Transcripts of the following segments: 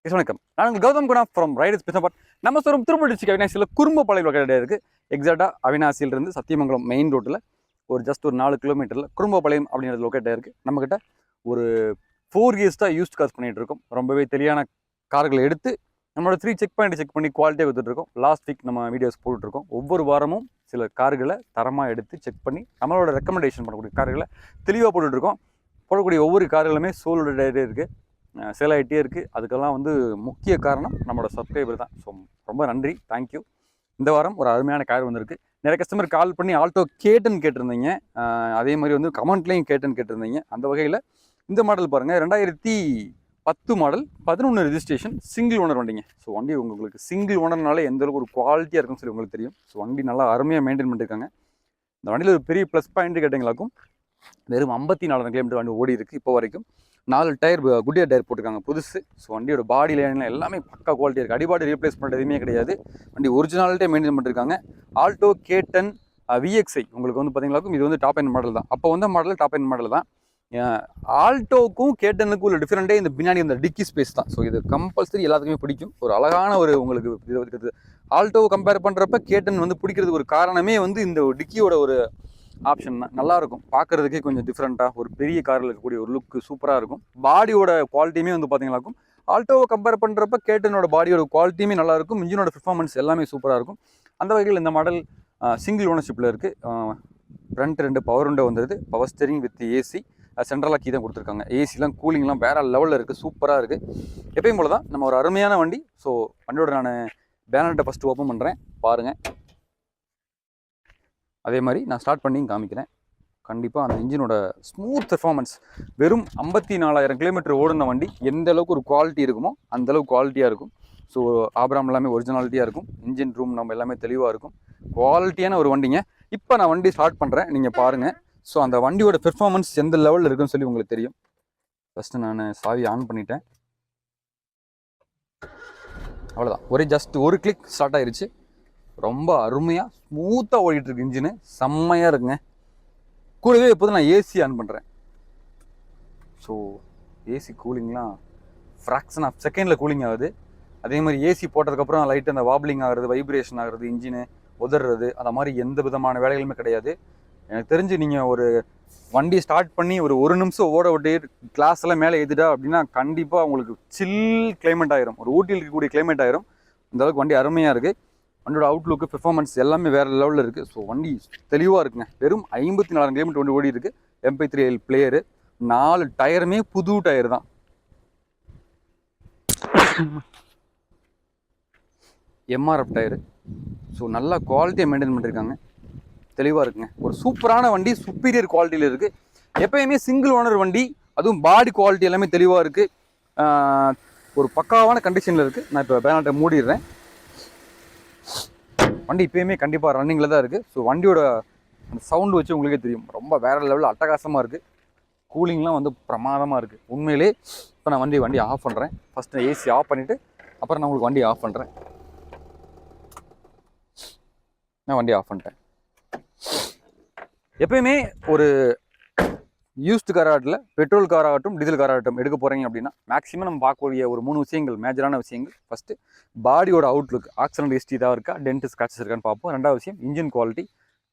வணக்கம். நான் உங்கள் Gautham Guna from riders business. நம்ம சொல்லும் திருப்பதி டிஸ்ட்ரிக்ட் அவினாசியில் குறும்பபாளையம் கடை இருக்குது. எக்ஸாக்டாக அவினாசியிலிருந்து சத்தியமங்கலம் மெயின் ரோட்டில் ஒரு ஜஸ்ட் ஒரு 4 கிலோமீட்டரில் குறும்பபாளையம் அப்படிங்கிறது லொக்கேட்டாக இருக்குது. நம்மக்கிட்ட ஒரு 4 இயர்ஸ்டாக யூஸ்ட் கார்ஸ் பண்ணிகிட்டு இருக்கோம். ரொம்பவே தெளிவான கார்களை எடுத்து நம்மளோட 3 செக் பண்ணி குவாலிட்டியாக கொடுத்துட்ருக்கோம். லாஸ்ட் வீக் நம்ம வீடியோஸ் போட்டுட்ருக்கோம். ஒவ்வொரு வாரமும் சில கார்களை தரமாக எடுத்து செக் பண்ணி நம்மளோட ரெக்கமெண்டேஷன் பண்ணக்கூடிய கார்களை தெளிவாக போட்டுட்ருக்கோம். போடக்கூடிய ஒவ்வொரு கார்களுமே சோலோட இருக்குது, சேல் ஆகிட்டே இருக்குது. அதுக்கெல்லாம் முக்கிய காரணம் நம்மளோட சப்ஸ்கிரைபர் தான். ஸோ ரொம்ப நன்றி, தேங்க்யூ. இந்த வாரம் ஒரு அருமையான கார் வந்திருக்கு. நிறைய கஸ்டமர் கால் பண்ணி ஆல்டோ கேட்டுன்னு கேட்டிருந்தீங்க. அதே மாதிரி கமெண்ட்லேயும் கேட்டிருந்தீங்க. அந்த வகையில் இந்த மாடல் பாருங்கள், 2010 மாடல், 11 ரெஜிஸ்ட்ரேஷன், சிங்கிள் ஓனர் வண்டிங்க. ஸோ வண்டி உங்களுக்கு சிங்கிள் ஓனர்னாலே எந்தளவுக்கு ஒரு குவாலிட்டியாக இருக்குன்னு சொல்லி உங்களுக்கு தெரியும். ஸோ வண்டி நல்லா அருமையாக மெயின்டைன் பண்ணியிருக்காங்க. இந்த வண்டியில் ஒரு பெரிய ப்ளஸ் பாயிண்ட் கேட்டிங்களாக்கும், வெறும் 54 கிலோமீட்டர் வண்டி ஓடி இருக்குது. இப்போ வரைக்கும் 4 டயர் குட்டியர் டயர் போட்டிருக்காங்க புதுசு. ஸோ வண்டியோட பாடி லைன் எல்லாமே பக்கா குவாலிட்டியாக இருக்குது. அடிபாடி ரீப்ளேஸ்மெண்ட் எதுவுமே கிடையாது. வண்டி ஒரிஜினாலிட்டே மெயின்டைன் பண்ணியிருக்காங்க. ஆல்டோ K10 VXI உங்களுக்கு பார்த்தீங்களாக்கும் இது டாப் எண்ட் மாடல் தான். அப்போ மாடல் டாப் எண்ட் மாடல் தான். ஆல்டோக்கும் K10க்கும் உள்ள டிஃப்ரெண்ட்டே இந்த பின்னாடி இந்த டிக்கி ஸ்பேஸ் தான். ஸோ இது கம்பல்சரி எல்லாத்துக்குமே பிடிக்கும். ஒரு அழகான உங்களுக்கு இது இருக்குது. ஆல்டோவை கம்பேர் பண்ணுறப்ப K10 பிடிக்கிறதுக்கு ஒரு காரணமே இந்த டிக்கியோட ஒரு ஆப்ஷன் தான். நல்லாயிருக்கும் பார்க்குறதுக்கே, கொஞ்சம் டிஃப்ரெண்ட்டாக ஒரு பெரிய காரில் இருக்கக்கூடிய ஒரு லுக்கு சூப்பராக இருக்கும். பாடியோட குவாலிட்டியுமே பார்த்தீங்களாக்கும் ஆல்டோவை கம்பேர் பண்ணுறப்ப K10ஓட பாடியோட குவாலிட்டியுமே நல்லாயிருக்கும். இன்ஜினோட பெர்ஃபார்மன்ஸ் எல்லாமே சூப்பராக இருக்கும். அந்த வகையில் இந்த மாடல் சிங்கிள் ஓனர்ஷிப்பில் இருக்குது. ஃப்ரண்ட் 2 பவர் விண்டோ வந்துடுது. பவர் ஸ்டீரிங் வித் ஏசி, சென்ட்ரலாக கீ தான் கொடுத்துருக்காங்க. ஏசிலாம் கூலிங்லாம் வேறு லெவலில் இருக்குது, சூப்பராக இருக்குது. எப்பயும் போல தான் நம்ம ஒரு அருமையான வண்டி. ஸோ வண்டியோட நான் பேனட்டை ஃபஸ்ட்டு ஓப்பன் பண்ணுறேன், பாருங்கள். அதே மாதிரி நான் ஸ்டார்ட் பண்ணி காமிக்கிறேன். கண்டிப்பாக அந்த இன்ஜினோட ஸ்மூத் பெர்ஃபார்மன்ஸ், வெறும் 54,000 கிலோமீட்டர் ஓடின வண்டி எந்த அளவுக்கு ஒரு குவாலிட்டி இருக்குமோ அந்தளவுக்கு குவாலிட்டியாக இருக்கும். ஸோ ஆப்ராம் எல்லாமே ஒரிஜினாலிட்டியாக இருக்கும். இன்ஜின் ரூம் நம்ம எல்லாமே தெளிவாக இருக்கும். குவாலிட்டியான ஒரு வண்டிங்க. இப்போ நான் வண்டி ஸ்டார்ட் பண்ணுறேன், நீங்கள் பாருங்கள். ஸோ அந்த வண்டியோட பெர்ஃபார்மன்ஸ் எந்த லெவலில் இருக்குன்னு சொல்லி உங்களுக்கு தெரியும். ஃபஸ்ட்டு நான் சாவி ஆன் பண்ணிட்டேன். அவ்வளோதான், ஜஸ்ட் ஒரு கிளிக் ஸ்டார்ட் ஆயிடுச்சு. ரொம்ப அருமையாக ஸ்மூத்தாக ஓடிட்டுருக்கு. இன்ஜினு செம்மையாக இருக்குங்க. கூடவே எப்போதும் நான் ஏசி ஆன் பண்ணுறேன். ஸோ ஏசி கூலிங்லாம் ஃப்ராக்ஷன் ஆஃப் செகண்டில் கூலிங் ஆகுது. அதே மாதிரி ஏசி போட்டதுக்கப்புறம் லைட்டு அந்த வாப்லிங் ஆகிறது, வைப்ரேஷன் ஆகிறது, இன்ஜினு உதறது, அந்த மாதிரி எந்த விதமான வேலைகளுமே கிடையாது. எனக்கு தெரிஞ்சு நீங்கள் ஒரு வண்டி ஸ்டார்ட் பண்ணி ஒரு நிமிஷம் ஓட விட்டு கிளாஸ் எல்லாம் மேலே ஏற்றிட்டா அப்படின்னா கண்டிப்பாக உங்களுக்கு சில் கிளைமேட் ஆயிரும். ஒரு ஊட்டியில் இருக்கக்கூடிய கிளைமேட் ஆயிரும். அந்தளவுக்கு வண்டி அருமையாக இருக்குது. வண்டியோட அவுட்லுக்கு பெர்ஃபார்மன்ஸ் எல்லாமே வேறு லெவலில் இருக்குது. ஸோ வண்டி தெளிவாக இருக்குங்க. வெறும் 54 கிலோமீட்டர் வண்டி ஓடி இருக்குது. MP3L பிளேயரு, 4 டயருமே புது டயர் தான். MRF tyre. ஸோ நல்லா குவாலிட்டியாக மெயின்டைன் பண்ணியிருக்காங்க. தெளிவாக இருக்குங்க. ஒரு சூப்பரான வண்டி, சுப்பீரியர் குவாலிட்டியில் இருக்குது. எப்பயுமே சிங்கிள் ஓனர் வண்டி, அதுவும் பாடி குவாலிட்டி எல்லாமே தெளிவாக இருக்குது. ஒரு பக்காவான கண்டிஷனில் இருக்குது. நான் இப்போ பேனட்டை மூடிடுறேன். வண்டி இப்போயுமே கண்டிப்பாக ரன்னிங்கில் தான் இருக்குது. ஸோ வண்டியோட அந்த சவுண்டு வச்சு உங்களுக்கே தெரியும், ரொம்ப வேறு லெவலில் அட்டகாசமாக இருக்குது. கூலிங்லாம் பிரமாதமாக இருக்குது உண்மையிலே. இப்போ நான் வண்டி ஆஃப் பண்ணுறேன். ஃபஸ்ட்டு ஏசி ஆஃப் பண்ணிவிட்டு அப்புறம் நான் உங்களுக்கு வண்டி ஆஃப் பண்ணுறேன். நான் வண்டி ஆஃப் பண்ணிட்டேன். எப்பயுமே ஒரு யூஸ்டு காராகட்டில் பெட்ரோல் காராகட்டும் டீசல் காராகட்டும் எடுக்க போகிறீங்க அப்படின்னா மேக்ஸிமம் நம்ம பார்க்கக்கூடிய ஒரு 3 விஷயங்கள், மேஜரான விஷயங்கள். ஃபஸ்ட்டு பாடியோட அவுட்லுக், ஆக்சிடென்ட் ஹிஸ்ட்ரி தான் இருக்கா, டென்ட் ஸ்க்ராச்சஸ் இருக்கான்னு பார்ப்போம். 2வது விஷயம் இன்ஜின் குவாலிட்டி,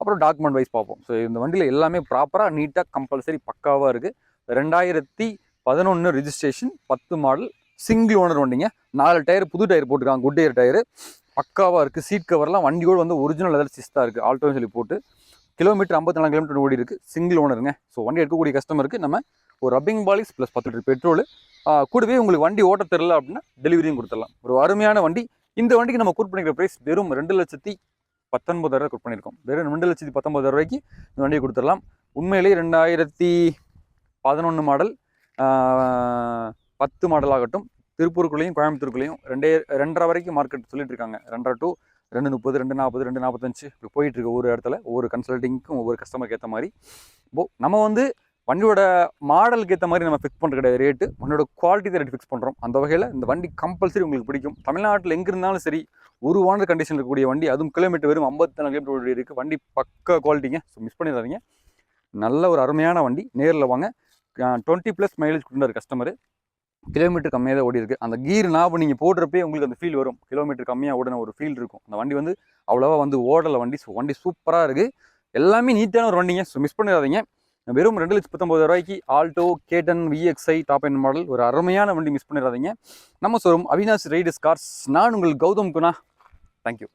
அப்புறம் டாக்குமெண்ட் வைஸ் பார்ப்போம். ஸோ இந்த வண்டியில் எல்லாமே ப்ராப்பராக நீட்டாக கம்பல்சரி பக்காவாக இருக்குது. 2011 ரெஜிஸ்ட்ரேஷன், 10 மாடல், சிங்கிள் ஓனர் வண்டிங்க. 4 டயர் புது டயர் போட்டுருக்காங்க, குட் டயர் டயரு, பக்காவாக இருக்குது. சீட் கவர்லாம் வண்டியோடு ஒரிஜினல் லெதர் சீஸ் தான் இருக்குது. ஆல்டோன்னு சொல்லி போட்டு கிலோமீட்டர் 54 கிலோமீட்டர் ஓடி இருக்குது. சிங்கிள் ஓனருங்க. ஸோ வண்டி எடுக்கக்கூடிய கஸ்டமருக்கு நம்ம ஒரு ரப்பிங் பாலிஸ் ப்ளஸ் 10 லிட்டர் பெட்ரோல், கூடவே உங்களுக்கு வண்டி ஓட்ட தெரியல அப்படின்னா டெலிவரியும் கொடுத்துடலாம். ஒரு அருமையான வண்டி. இந்த வண்டிக்கு நம்ம கூட் பண்ணிக்கிற ப்ரைஸ் வெறும் 2,19,000 கூட் பண்ணியிருக்கோம். வெறும் 2,19,000 ரூபாய்க்கு இந்த வண்டியை கொடுத்துடலாம். உண்மையிலேயே 2011 மாடல், 10 மாடல் ஆகட்டும், திருப்பூருக்குள்ளேயும் கோயம்புத்தூருக்குள்ளேயும் 2.5 வரைக்கும் மார்க்கெட் சொல்லிட்டு இருக்காங்க. 2.5 to 2.30, 2.40, 2.45 இப்படி போயிட்டுருக்கு. ஒவ்வொரு இடத்துல ஒவ்வொரு கன்சல்டிங்க்கும் ஒவ்வொரு கஸ்டமருக்கு ஏற்ற மாதிரி. நம்ம வண்டியோட மாடலுக்கு ஏற்ற மாதிரி நம்ம ஃபிக்ஸ் பண்ணுற கிடையாது ரேட்டு. வண்டியோட குவாலிட்டி தான் ரேட் ஃபிக்ஸ் பண்ணுறோம். அந்த வகையில் இந்த வண்டி கம்பல்சரி உங்களுக்கு பிடிக்கும். தமிழ்நாட்டில் எங்கே இருந்தாலும் சரி, ஒரு ஓனர் கண்டிஷன் இருக்கக்கூடிய வண்டி, அதுவும் கிலோமீட்டர் வெறும் 54 கிலோமீட்டர் இருக்குது. வண்டி பக்கா குவாலிட்டிங்க. ஸோ மிஸ் பண்ணிடாதீங்க. நல்ல ஒரு அருமையான வண்டி. நேரில் வாங்க. 20+ மைலேஜ் கொடுத்தாரு கஸ்டமரு. கிலோமீட்டர் கம்மியாக தான் ஓடி இருக்குது. அந்த கீர் நாபு நீங்கள் போடுறப்பே உங்களுக்கு அந்த ஃபீல் வரும். கிலோமீட்டர் கம்மியாக ஓடின ஒரு ஃபீல் இருக்கும். அந்த வண்டி வந்து அவ்வளோவா வந்து ஓடலை. வண்டி சூப்பராக இருக்குது. எல்லாமே நீட்டான ஒரு வண்டிங்க. ஸோ மிஸ் பண்ணிடாதீங்க. வெறும் 2,19,000 Alto K10 VXi top end model, ஒரு அருமையான வண்டி. மிஸ் பண்ணிடாதீங்க. நம்ம ஷோரூம் அவினாசி ரைடர்ஸ் கார்ஸ். நான் உங்கள் கௌதம் குணா. தேங்க்யூ.